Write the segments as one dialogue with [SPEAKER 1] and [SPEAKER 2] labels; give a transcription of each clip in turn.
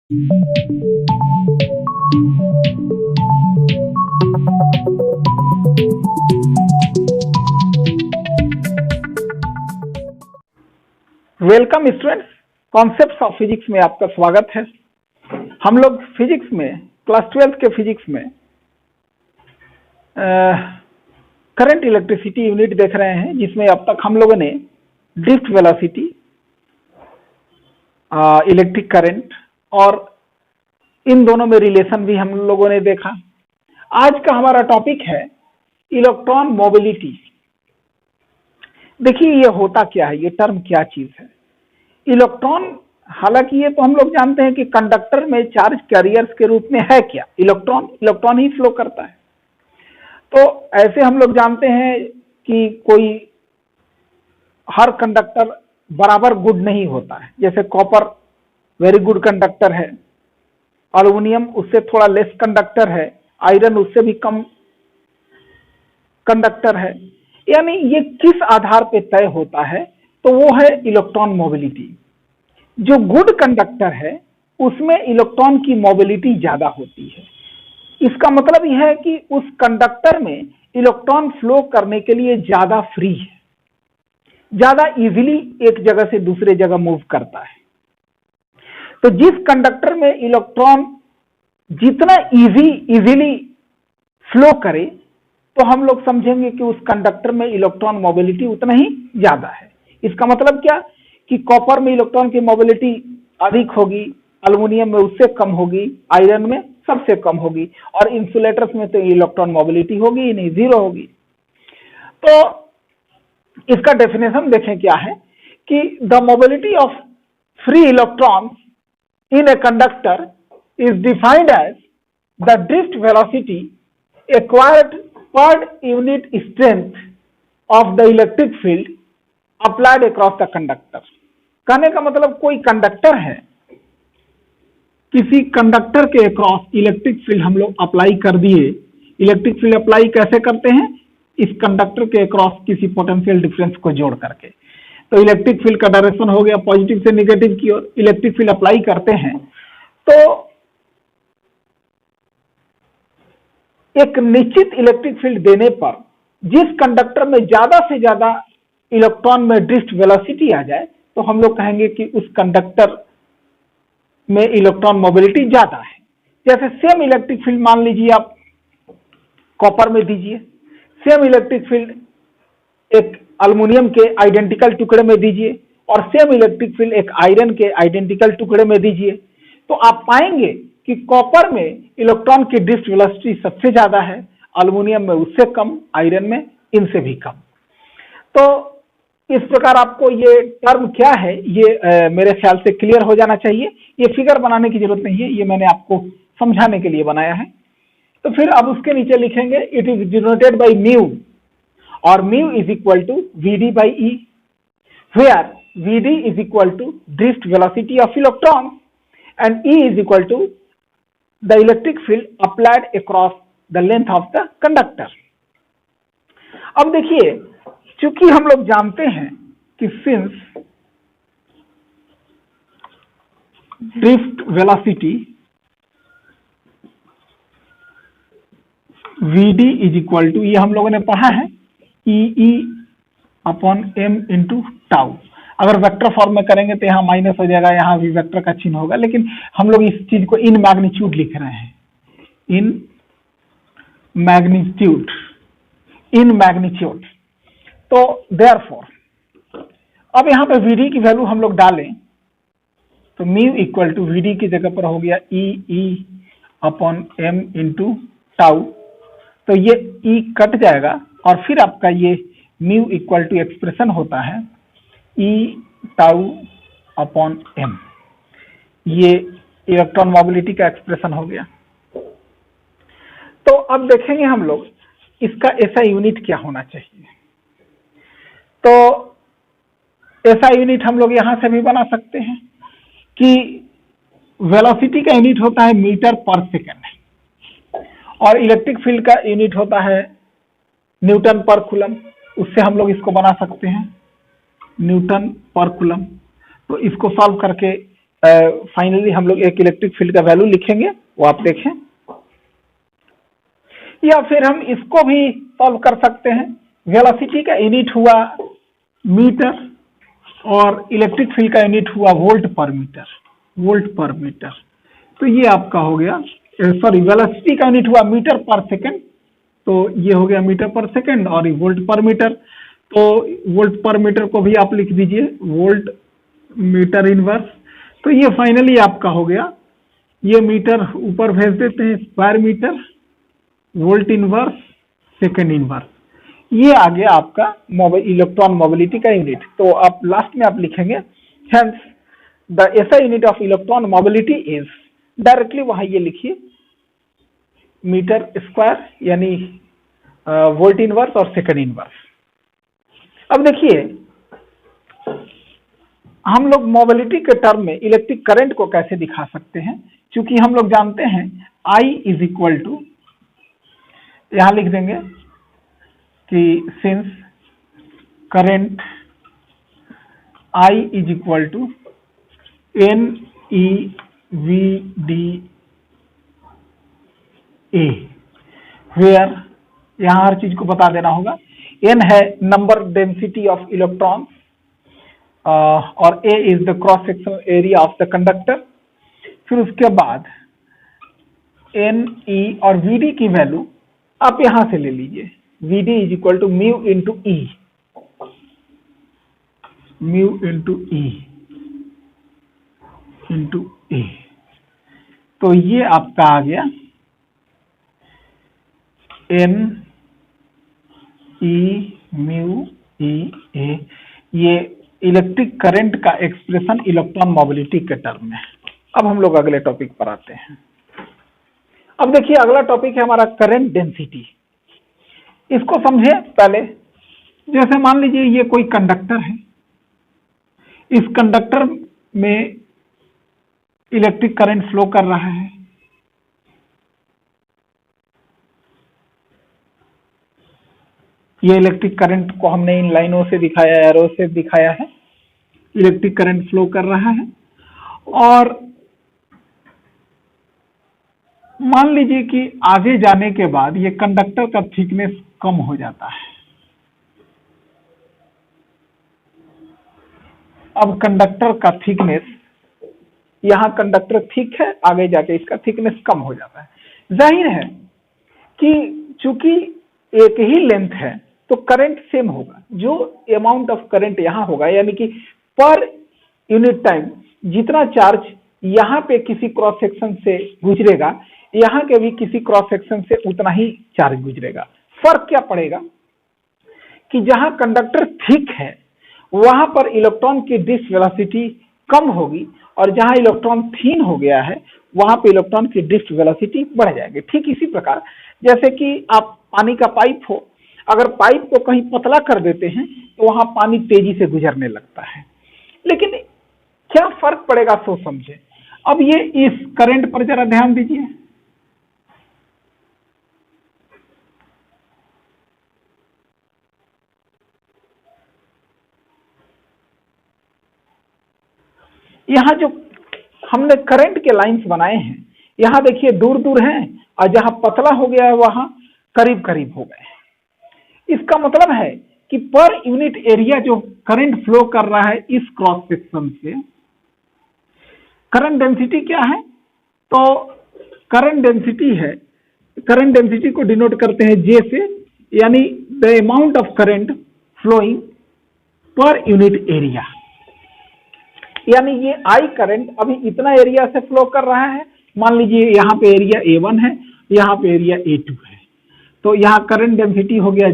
[SPEAKER 1] Welcome students, concepts of physics में आपका स्वागत है। हम लोग फिजिक्स में क्लास 12 के फिजिक्स में करंट इलेक्ट्रिसिटी यूनिट देख रहे हैं, जिसमें अब तक हम लोगों ने ड्रिफ्ट वेलोसिटी, इलेक्ट्रिक करंट और इन दोनों में रिलेशन भी हम लोगों ने देखा। आज का हमारा टॉपिक है इलेक्ट्रॉन मोबिलिटी। देखिए ये होता क्या है, ये टर्म क्या चीज है। इलेक्ट्रॉन, हालांकि ये तो हम लोग जानते हैं कि कंडक्टर में चार्ज कैरियर्स के रूप में है क्या, इलेक्ट्रॉन ही फ्लो करता है। तो ऐसे हम लोग जानते हैं कि कोई हर कंडक्टर बराबर गुड नहीं होता है। जैसे कॉपर वेरी गुड कंडक्टर है, एल्युमिनियम उससे थोड़ा लेस कंडक्टर है, आयरन उससे भी कम कंडक्टर है। यानी ये किस आधार पे तय होता है, तो वो है इलेक्ट्रॉन मोबिलिटी। जो गुड कंडक्टर है उसमें इलेक्ट्रॉन की मोबिलिटी ज्यादा होती है। इसका मतलब यह है कि उस कंडक्टर में इलेक्ट्रॉन फ्लो करने के लिए ज्यादा फ्री है, ज्यादा इजीली एक जगह से दूसरे जगह मूव करता है। तो जिस कंडक्टर में इलेक्ट्रॉन जितना इजीली फ्लो करे, तो हम लोग समझेंगे कि उस कंडक्टर में इलेक्ट्रॉन मोबिलिटी उतना ही ज्यादा है। इसका मतलब क्या कि कॉपर में इलेक्ट्रॉन की मोबिलिटी अधिक होगी, एल्युमिनियम में उससे कम होगी, आयरन में सबसे कम होगी, और इंसुलेटर्स में तो इलेक्ट्रॉन मोबिलिटी होगी ही नहीं, जीरो होगी। तो इसका डेफिनेशन देखें क्या है कि the mobility of free electron in a conductor is defined as the drift velocity acquired per unit strength of the electric field applied across the conductor. कहने का मतलब कोई कंडक्टर है, किसी कंडक्टर के अक्रॉस इलेक्ट्रिक फील्ड हम लोग apply कर दिए। इलेक्ट्रिक फील्ड अप्लाई कैसे करते हैं? इस कंडक्टर के अक्रॉस किसी पोटेंशियल डिफरेंस को जोड़ करके। तो इलेक्ट्रिक फील्ड का डायरेक्शन हो गया पॉजिटिव से नेगेटिव की ओर। इलेक्ट्रिक फील्ड अप्लाई करते हैं तो एक निश्चित इलेक्ट्रिक फील्ड देने पर जिस कंडक्टर में ज्यादा से ज्यादा इलेक्ट्रॉन में ड्रिफ्ट वेलोसिटी आ जाए, तो हम लोग कहेंगे कि उस कंडक्टर में इलेक्ट्रॉन मोबिलिटी ज्यादा है। जैसे सेम इलेक्ट्रिक फील्ड मान लीजिए आप कॉपर में दीजिए, सेम इलेक्ट्रिक फील्ड एक एल्युमिनियम के आइडेंटिकल टुकड़े में दीजिए, और सेम इलेक्ट्रिक फील्ड एक आयरन के आइडेंटिकल टुकड़े में दीजिए, तो आप पाएंगे कि कॉपर में इलेक्ट्रॉन की ड्रिफ्ट वेलोसिटी सबसे ज्यादा है, एल्युमिनियम में उससे कम, आयरन में इनसे भी कम। तो इस प्रकार आपको ये टर्म क्या है, ये मेरे ख्याल से क्लियर हो जाना चाहिए। ये फिगर बनाने की जरूरत नहीं है, ये मैंने आपको समझाने के लिए बनाया है। तो फिर अब उसके नीचे लिखेंगे it is denoted by mu, और mu is equal to VD by E, where VD is equal to drift velocity of electron and E is equal to the electric field applied across the length of the conductor. अब देखिए, चूंकि हम लोग जानते हैं कि since drift velocity Vd is equal to, ये हम लोगों ने पढ़ा है, E upon M into tau. अगर वेक्टर फॉर्म में करेंगे तो यहाँ माइनस हो जाएगा, यहाँ भी वेक्टर का चिन्ह होगा, लेकिन हम लोग इस चीज को इन मैग्नीट्यूड लिख रहे हैं, इन मैग्नीट्यूड। तो देयरफॉर अब यहाँ पे Vd की वैल्यू हम लोग डालें तो म्यू इक्वल टू Vd की जगह पर हो गया E upon M into tau. तो ये ई कट जाएगा और फिर आपका ये म्यू इक्वल टू एक्सप्रेशन होता है ई टाउ अपॉन एम। ये इलेक्ट्रॉन मोबिलिटी का एक्सप्रेशन हो गया। तो अब देखेंगे हम लोग इसका ऐसा यूनिट क्या होना चाहिए। तो ऐसा यूनिट हम लोग यहां से भी बना सकते हैं कि वेलोसिटी का यूनिट होता है मीटर पर सेकेंड, और इलेक्ट्रिक फील्ड का यूनिट होता है न्यूटन पर कूलम। उससे हम लोग इसको बना सकते हैं न्यूटन पर कूलम। तो इसको सॉल्व करके फाइनली हम लोग एक इलेक्ट्रिक फील्ड का वैल्यू लिखेंगे, वो आप देखें। या फिर हम इसको भी सॉल्व कर सकते हैं। वेलोसिटी का यूनिट हुआ मीटर और इलेक्ट्रिक फील्ड का यूनिट हुआ वोल्ट पर मीटर, वोल्ट पर मीटर। तो ये आपका हो गया, सॉरी, वेलोसिटी का यूनिट हुआ मीटर पर सेकंड, तो ये हो गया मीटर पर सेकंड, और वोल्ट पर मीटर, तो वोल्ट पर मीटर को भी आप लिख दीजिए वोल्ट मीटर इनवर्स। तो ये फाइनली आपका हो गया, ये मीटर ऊपर भेज देते हैं, square metre, volt inverse, second inverse. ये आ गया आपका इलेक्ट्रॉन मोबिलिटी का यूनिट। तो आप लास्ट में आप लिखेंगे hence the SI unit of electron mobility is, directly वहां ये लिखिए मीटर स्क्वायर यानी वोल्ट इनवर्स और सेकंड इनवर्स। अब देखिए हम लोग मोबिलिटी के टर्म में इलेक्ट्रिक करंट को कैसे दिखा सकते हैं, क्योंकि हम लोग जानते हैं I इज इक्वल टू, यहां लिख देंगे कि since current I is equal to NEVDA, where, यहां हर चीज को बता देना होगा। N है नंबर डेंसिटी ऑफ इलेक्ट्रॉन और A is the cross sectional area of the conductor. फिर उसके बाद NE और VD की वैल्यू आप यहां से ले लीजिए, VD is equal to mu into E, mu into E into A। तो ये आपका आ गया NE म्यू E A, ये इलेक्ट्रिक करंट का एक्सप्रेशन इलेक्ट्रॉन मोबिलिटी के टर्म में। अब हम लोग अगले टॉपिक पर आते हैं। अब देखिए अगला टॉपिक है हमारा करंट डेंसिटी। इसको समझे पहले। जैसे मान लीजिए ये कोई कंडक्टर है, इस कंडक्टर में इलेक्ट्रिक करंट फ्लो कर रहा है। ये इलेक्ट्रिक करंट को हमने इन लाइनों से दिखाया, एरो से दिखाया है, इलेक्ट्रिक करंट फ्लो कर रहा है। और मान लीजिए कि आगे जाने के बाद ये कंडक्टर का थिकनेस कम हो जाता है। अब कंडक्टर का थिकनेस, यहां कंडक्टर थिक है, आगे जाके इसका थिकनेस कम हो जाता है। जाहिर है कि चूंकि एक ही लेंथ है तो करंट सेम होगा। जो अमाउंट ऑफ करंट यहां होगा, यानी कि पर यूनिट टाइम जितना चार्ज यहां पे किसी क्रॉस सेक्शन से गुजरेगा, यहां के भी किसी क्रॉस सेक्शन से उतना ही चार्ज गुजरेगा। फर्क क्या पड़ेगा कि जहां कंडक्टर थिक है वहां पर इलेक्ट्रॉन की डिस्क वेलोसिटी कम होगी, और जहां इलेक्ट्रॉन थीन हो गया है वहां पे इलेक्ट्रॉन की डिस्क वेलोसिटी बढ़ जाएगी। ठीक इसी प्रकार जैसे कि आप पानी का पाइप हो, अगर पाइप को कहीं पतला कर देते हैं तो वहां पानी तेजी से गुजरने लगता है। लेकिन क्या फर्क पड़ेगा सो समझे। अब ये इस करंट पर जरा ध्यान दीजिए। यहां जो हमने करंट के लाइंस बनाए हैं, यहां देखिए दूर दूर हैं, और जहां पतला हो गया है वहां करीब करीब हो गए। इसका मतलब है कि पर यूनिट एरिया जो करंट फ्लो कर रहा है इस क्रॉस सेक्शन से, करंट डेंसिटी क्या है, तो करंट डेंसिटी है, करंट डेंसिटी को डिनोट करते हैं J से, यानी the amount of current flowing per unit area. यानी ये I करंट अभी इतना एरिया से फ्लो कर रहा है। मान लीजिए यहाँ पे एरिया A1 है, यहाँ पे एरिया A2 है, तो यहाँ करंट डेंसिटी हो गया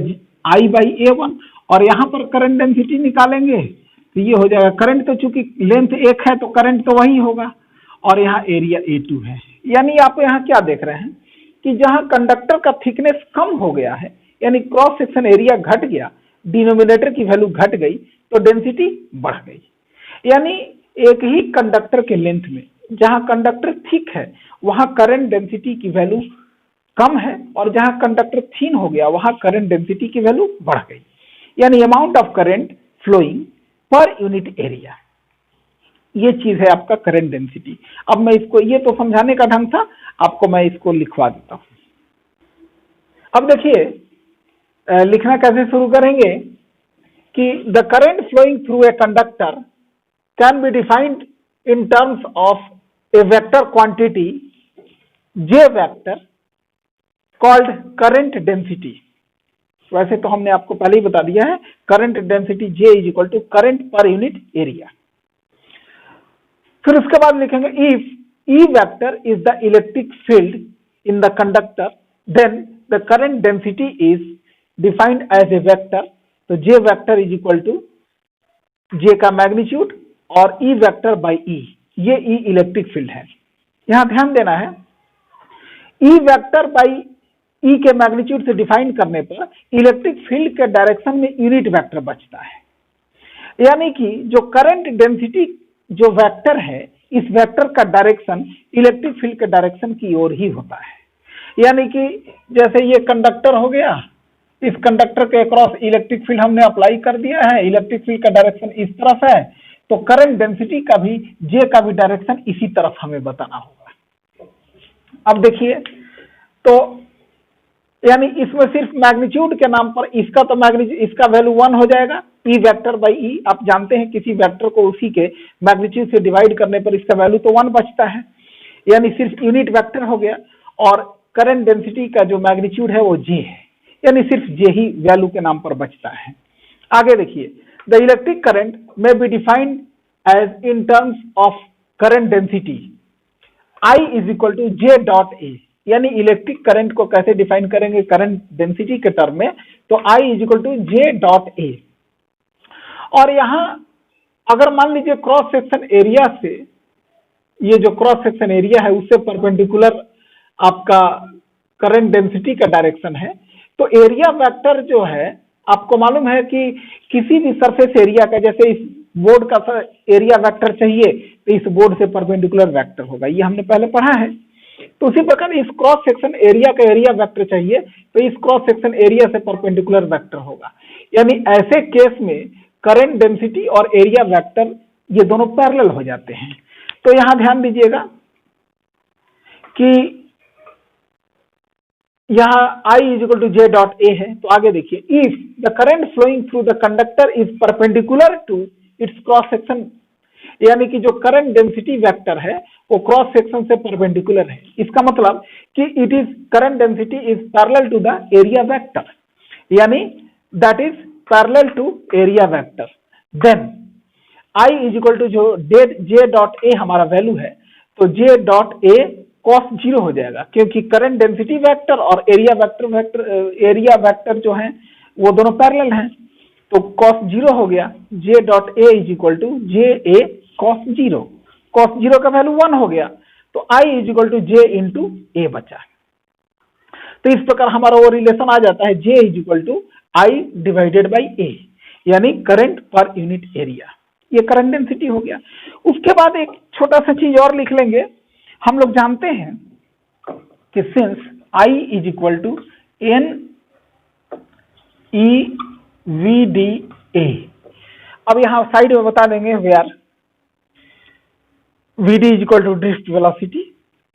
[SPEAKER 1] I बाई A1, और यहाँ पर करंट डेंसिटी निकालेंगे तो ये हो जाएगा, करंट तो चूंकि लेंथ एक है तो करंट तो वही होगा, और यहाँ एरिया A2 है। यानी आप यहाँ क्या देख रहे हैं कि जहाँ कंडक्टर का थिकनेस कम हो गया है, यानी क्रॉस सेक्शन एरिया घट गया, डिनोमिनेटर की वैल्यू घट गई तो डेंसिटी बढ़ गई। यानी एक ही कंडक्टर के लेंथ में जहां कंडक्टर थिक है वहां करंट डेंसिटी की वैल्यू कम है, और जहां कंडक्टर थिन हो गया वहां करंट डेंसिटी की वैल्यू बढ़ गई। यानी amount of current flowing per unit area. ये चीज है आपका करंट डेंसिटी। अब मैं इसको, ये तो समझाने का ढंग था, आपको मैं इसको लिखवा देता हूं। अब देखिए लिखना कैसे शुरू करेंगे कि the current flowing through a conductor can be defined in terms of a vector quantity J vector called current density. वैसे तो हमने आपको पहले ही बता दिया है, current density J is equal to current per unit area. फिर उसके बाद लिखेंगे if E vector is the electric field in the conductor then the current density is defined as a vector. तो J vector is equal to J का magnitude और E vector by E, ये E electric field है। यहां ध्यान देना है, E vector by E के मैग्नीट्यूड से डिफाइन करने पर इलेक्ट्रिक फील्ड के डायरेक्शन में यूनिट वेक्टर बचता है। यानी कि जो करंट डेंसिटी जो वेक्टर है, इस वेक्टर का डायरेक्शन इलेक्ट्रिक फील्ड के डायरेक्शन की ओर ही होता है। यानी कि जैसे ये कंडक्टर हो गया, इस कंडक्टर के अक्रॉस इलेक्ट्रिक फील्ड हमने अप्लाई कर दिया है, इलेक्ट्रिक फील्ड का डायरेक्शन इस तरफ है, तो करंट डेंसिटी का भी, J का भी डायरेक्शन इसी तरफ हमें बताना होगा। अब देखिए, तो यानी इसमें सिर्फ मैग्नीट्यूड के नाम पर इसका तो मैग्नीट्यूड, इसका वैल्यू 1 हो जाएगा, E वेक्टर बाई E। आप जानते हैं किसी वेक्टर को उसी के मैग्नीट्यूड से डिवाइड करने पर इसका वैल्यू तो 1 बचता है, यानी सिर्फ यूनिट वेक्टर हो गया। और करंट डेंसिटी का जो मैग्नीट्यूड है वो J है, यानी सिर्फ J ही वैल्यू के नाम पर बचता है। आगे देखिए, the electric current may be defined as in terms of current density I is equal to J dot A। यानी इलेक्ट्रिक करंट को कैसे डिफाइन करेंगे करंट डेंसिटी के टर्म में, तो I is equal to J dot A। और यहां अगर मान लीजिए क्रॉस सेक्शन एरिया से, ये जो क्रॉस सेक्शन एरिया है उससे परपेंडिकुलर आपका करंट डेंसिटी का डायरेक्शन है, तो एरिया वेक्टर जो है, आपको मालूम है कि किसी भी सरफेस एरिया का, जैसे इस बोर्ड का एरिया वेक्टर चाहिए तो इस बोर्ड से परपेंडिकुलर वेक्टर होगा, ये हमने पहले पढ़ा है। तो उसी प्रकार इस क्रॉस सेक्शन एरिया का एरिया वेक्टर चाहिए तो इस क्रॉस सेक्शन एरिया से परपेंडिकुलर वेक्टर होगा। यानी ऐसे केस में करंट डेंसिटी और एरिया वेक्टर ये दोनों पैरेलल हो जाते हैं। तो यहां ध्यान दीजिएगा कि यहां I is equal to J dot A है। तो आगे देखिए, if the current flowing through the conductor is perpendicular to its cross section, यानी कि जो करंट डेंसिटी वेक्टर है वो क्रॉस सेक्शन से परपेंडिकुलर है। इसका मतलब कि it is current density is parallel to the area vector, यानी that is parallel to area vector. Then I is equal to जो J डॉट A हमारा वैल्यू है, तो J डॉट A cos 0 हो जाएगा, क्योंकि करंट डेंसिटी वेक्टर और area vector जो है वो दोनों पैरेलल हैं। तो cos 0 हो गया, J dot A is equal to JA cos 0। cos 0 का वैल्यू 1 हो गया, तो I is equal to J into A बचा। तो इस प्रकार हमारा वो रिलेशन आ जाता है, J is equal to I divided by A, यानी करंट पर यूनिट एरिया। ये करंट डेंसिटी हो गया। उसके बाद एक छोटा सा चीज और लिख लेंगे। हम लोग जानते हैं कि since I is equal to N E V D A, अब यहां साइड में बता देंगे where Vd is equal to drift velocity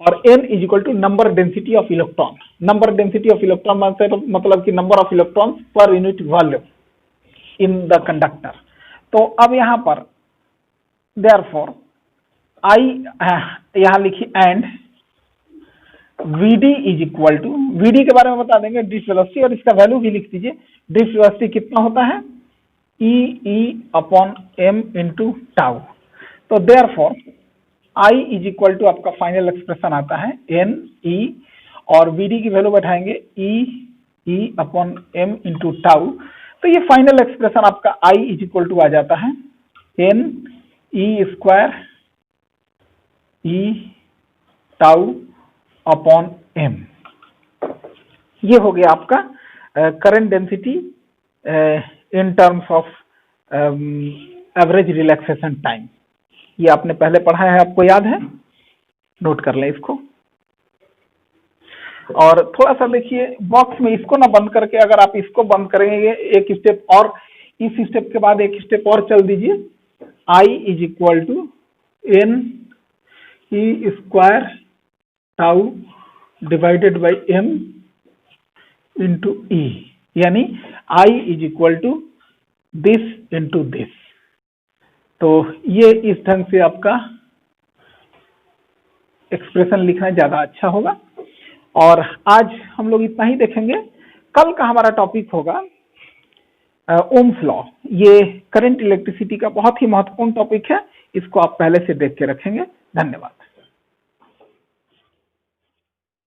[SPEAKER 1] और N is equal to number density of electron. Number density of electron मतलब कि number of electron per unit volume in the conductor. तो अब यहां पर देयरफॉर I यहां लिखिए and Vd is equal to, Vd के बारे में बता देंगे ड्रिफ्ट वेलोसिटी, और इसका वैल्यू भी लिख दीजिए। ड्रिफ्ट वेलोसिटी कितना होता है, E upon m into tau. तो therefore I is equal to आपका फाइनल एक्सप्रेशन आता है N E, और Vd की वैल्यू बैठाएंगे E upon m into tau. तो ये फाइनल एक्सप्रेशन आपका I इज इक्वल टू आ जाता है N E square E tau upon m। ये हो गया आपका current density in terms of average relaxation time. ये आपने पहले पढ़ा है, आपको याद है, नोट कर लें इसको। और थोड़ा सा देखिए बॉक्स में इसको ना बंद करके, अगर आप इसको बंद करेंगे एक स्टेप और, इस स्टेप के बाद एक स्टेप और चल दीजिए। I is equal to N E square tau divided by M into E, यानी I is equal to this into this. तो ये इस ढंग से आपका एक्सप्रेशन लिखना ज्यादा अच्छा होगा। और आज हम लोग इतना ही देखेंगे। कल का हमारा टॉपिक होगा ओम्स लॉ। ये करंट इलेक्ट्रिसिटी का बहुत ही महत्वपूर्ण टॉपिक है, इसको आप पहले से देख के रखेंगे। धन्यवाद।